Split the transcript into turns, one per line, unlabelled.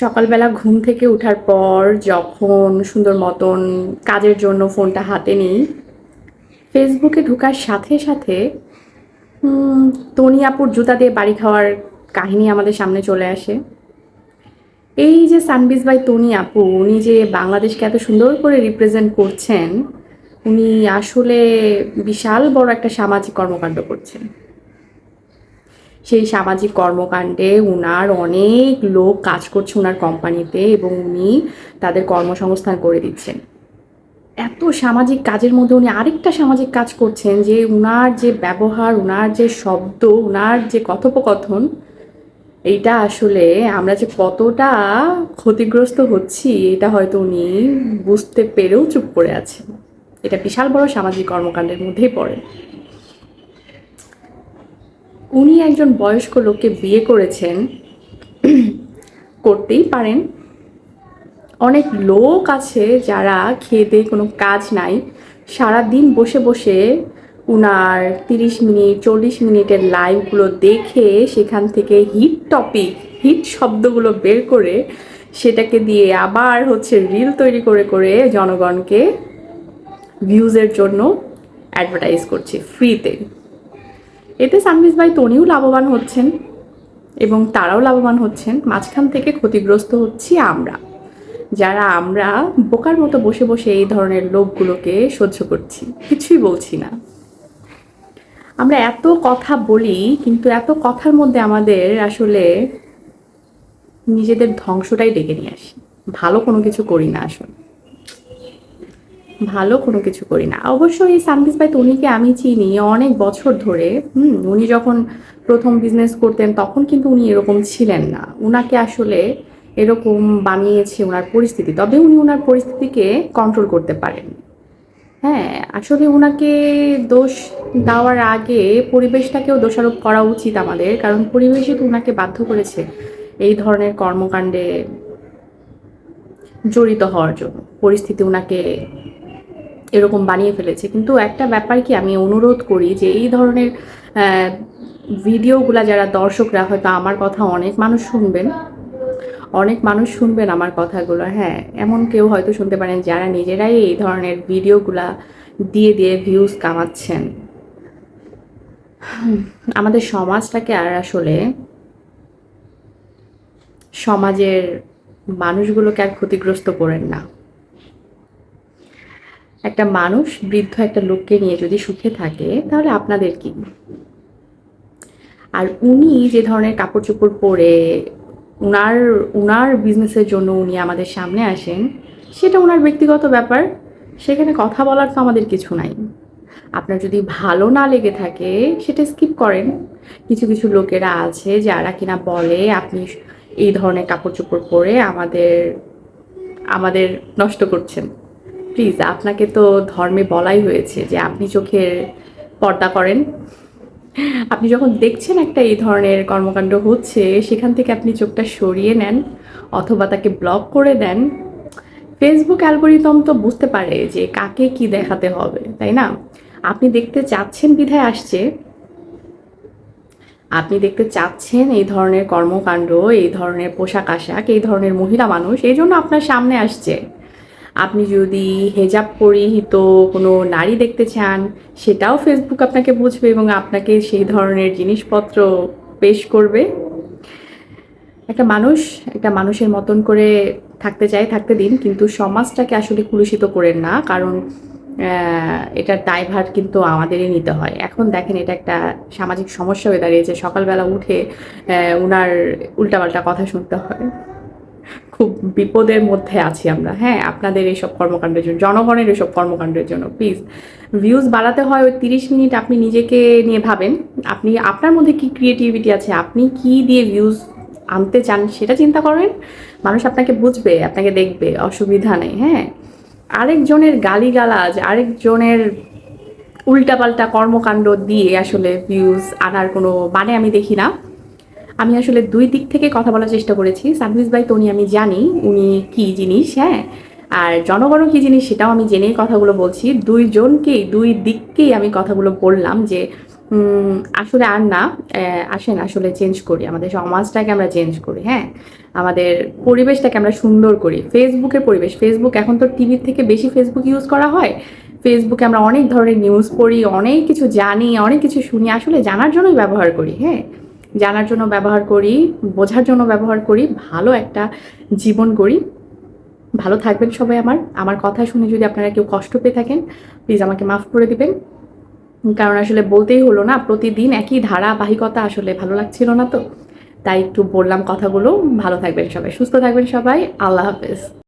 সকালবেলা ঘুম থেকে ওঠার পর যখন সুন্দর মতন কাজের জন্য ফোনটা হাতে নিই, ফেসবুকে ঢোকার সাথে সাথে তনি আপুর জুতা দিয়ে বাড়ি খাওয়ার কাহিনী আমাদের সামনে চলে আসে। এই যে সানবিজ বাই তনি আপু, উনি যে বাংলাদেশকে এত সুন্দর করে রিপ্রেজেন্ট করছেন, উনি আসলে বিশাল বড় একটা সামাজিক কর্মকাণ্ড করছেন। সেই সামাজিক কর্মকাণ্ডে উনার অনেক লোক কাজ করছে উনার কোম্পানিতে এবং উনি তাদের কর্মসংস্থান করে দিচ্ছেন। এত সামাজিক কাজের মধ্যে উনি আরেকটা সামাজিক কাজ করছেন যে উনার যে ব্যবহার, উনার যে শব্দ, উনার যে কথোপকথন, এইটা আসলে আমরা যে কতটা ক্ষতিগ্রস্ত হচ্ছি এটা হয়তো উনি বুঝতে পেরেও চুপ করে আছেন। এটা বিশাল বড় সামাজিক কর্মকাণ্ডের মধ্যেই পড়ে। উনি একজন বয়স্ক লোককে বিয়ে করেছেন, করতেই পারেন। অনেক লোক আছে যারা খেয়ে দিয়ে কোনো কাজ নাই, সারাদিন বসে বসে উনার 30 মিনিট 40 মিনিটের লাইভগুলো দেখে সেখান থেকে হিট টপিক, হিট শব্দগুলো বের করে সেটাকে দিয়ে আবার হচ্ছে রিল তৈরি করে করে জনগণকে ভিউজের জন্য অ্যাডভার্টাইজ করছে ফ্রিতে। এতে সানবিজ ভাই তনিও লাভবান হচ্ছেন এবং তারাও লাভবান হচ্ছেন। মাঝখান থেকে ক্ষতিগ্রস্ত হচ্ছি আমরা, যারা আমরা বোকার মতো বসে বসে এই ধরনের লোকগুলোকে সহ্য করছি, কিছুই বলছি না। আমরা এত কথা বলি, কিন্তু এত কথার মধ্যে আমাদের আসলে নিজেদের ধ্বংসটাই ডেকে নিয়ে আসি। ভালো কোনো কিছু করি না, আসলে ভালো কোনো কিছু করি না। অবশ্যই এই সানবিজ ভাই তনিকে আমি চিনি অনেক বছর ধরে। উনি যখন প্রথম বিজনেস করতেন তখন কিন্তু উনি এরকম ছিলেন না। উনাকে আসলে এরকম বানিয়েছে ওনার পরিস্থিতি, তবে উনি ওনার পরিস্থিতিকে কন্ট্রোল করতে পারেন। হ্যাঁ, আসলে ওনাকে দোষ দেওয়ার আগে পরিবেশটাকেও দোষারোপ করা উচিত আমাদের, কারণ পরিবেশই তো ওনাকে বাধ্য করেছে এই ধরনের কর্মকাণ্ডে জড়িত হওয়ার জন্য। পরিস্থিতি ওনাকে এরকম বানিয়ে ফেলেছে। কিন্তু একটা ব্যাপার কি, আমি অনুরোধ করি যে এই ধরনের ভিডিওগুলা যারা দর্শকরা, হয়তো আমার কথা অনেক মানুষ শুনবেন, অনেক মানুষ শুনবেন আমার কথাগুলো। হ্যাঁ, এমন কেউ হয়তো শুনতে পারেন যারা নিজেরাই এই ধরনের ভিডিওগুলা দিয়ে দিয়ে ভিউজ কামাচ্ছেন। আমাদের সমাজটাকে আর আসলে, সমাজের মানুষগুলোকে আর ক্ষতিগ্রস্ত করেন না। একটা মানুষ বৃদ্ধ একটা লোককে নিয়ে যদি সুখে থাকে তাহলে আপনাদের কি? আর উনি যে ধরনের কাপড় চোপড় পরে উনার উনার বিজনেসের জন্য উনি আমাদের সামনে আসেন, সেটা ওনার ব্যক্তিগত ব্যাপার। সেখানে কথা বলার তো আমাদের কিছু নাই। আপনার যদি ভালো না লেগে থাকে সেটা স্কিপ করেন। কিছু কিছু লোকেরা আছে যারা কিনা বলে আপনি এই ধরনের কাপড় চোপড় পরে আমাদের আমাদের নষ্ট করছেন। প্লিজ, আপনাকে তো ধর্মে বলাই হয়েছে যে আপনি চোখের পর্দা করেন। আপনি যখন দেখছেন একটা এই ধরনের কর্মকাণ্ড হচ্ছে, সেখান থেকে আপনি চোখটা সরিয়ে নেন অথবা তাকে ব্লক করে দেন। ফেসবুক অ্যালগোরিদম তো বুঝতে পারে যে কাকে কি দেখাতে হবে, তাই না? আপনি দেখতে চাচ্ছেন বিধায় আসছে। আপনি দেখতে চাচ্ছেন এই ধরনের কর্মকাণ্ড, এই ধরনের পোশাক আশাক, এই ধরনের মহিলা মানুষ, এই জন্য আপনার সামনে আসছে। আপনি যদি হেজাব পরিহিত কোনো নারী দেখতে চান, সেটাও ফেসবুক আপনাকে বুঝবে এবং আপনাকে সেই ধরনের জিনিসপত্র পেশ করবে। একটা মানুষের মতন করে থাকতে চাই, থাকতে দিন, কিন্তু সমাজটাকে আসলে কুলুষিত করেন না, কারণ এটার দায়ভার কিন্তু আমাদেরই নিতে হয়। এখন দেখেন, এটা একটা সামাজিক সমস্যা হয়ে দাঁড়িয়েছে। সকালবেলা উঠে উনার উল্টাপাল্টা কথা শুনতে হয়। খুব বিপদের মধ্যে আছি আমরা। হ্যাঁ, আপনাদের এইসব কর্মকাণ্ডের জন্য, জনগণের এসব কর্মকাণ্ডের জন্য প্লিজ ভিউজ বাড়াতে হয়। ওই 30 মিনিট আপনি নিজেকে নিয়ে ভাবেন, আপনি আপনার মধ্যে কি ক্রিয়েটিভিটি আছে, আপনি কি দিয়ে ভিউজ আনতে চান সেটা চিন্তা করেন। মানুষ আপনাকে বুঝবে, আপনাকে দেখবে, অসুবিধা নেই। হ্যাঁ, আরেকজনের গালিগালাজ, আরেকজনের উল্টাপাল্টা কর্মকাণ্ড দিয়ে আসলে ভিউজ আনার কোনো মানে আমি দেখি না। আমি আসলে দুই দিক থেকে কথা বলার চেষ্টা করেছি। সানবিজ ভাই তনি আমি জানি উনি কি জিনিস, হ্যাঁ, আর জনগণও কি জিনিস সেটাও আমি জেনেই কথাগুলো বলছি। দুই দিককেই আমি কথাগুলো বললাম যে আসলে আর না। আসেন আসলে চেঞ্জ করি। আমাদের সমাজটাকে আমরা চেঞ্জ করি, হ্যাঁ? আমাদের পরিবেশটাকে আমরা সুন্দর করি। ফেসবুকের পরিবেশ, ফেসবুক এখন তো টিভির থেকে বেশি ফেসবুক ইউজ করা হয়। ফেসবুকে আমরা অনেক ধরনের নিউজ পড়ি, অনেক কিছু জানি, অনেক কিছু শুনি। আসলে জানার জন্যই ব্যবহার করি, হ্যাঁ? জানার জন্য ব্যবহার করি, বোঝার জন্য ব্যবহার করি, ভালো একটা জীবন গড়ি। ভালো থাকবেন সবাই আমার। আমার কথা শুনে যদি আপনারা কেউ কষ্ট পেয়ে থাকেন, প্লিজ আমাকে মাফ করে দিবেন। কারণ আসলে বলতেই হলো না, প্রতিদিন একই ধারাবাহিকতা আসলে ভালো লাগছিল না তো। তাই একটু বললাম কথাগুলো। ভালো থাকবেন সবাই, সুস্থ থাকবেন সবাই। আল্লাহ হাফেজ।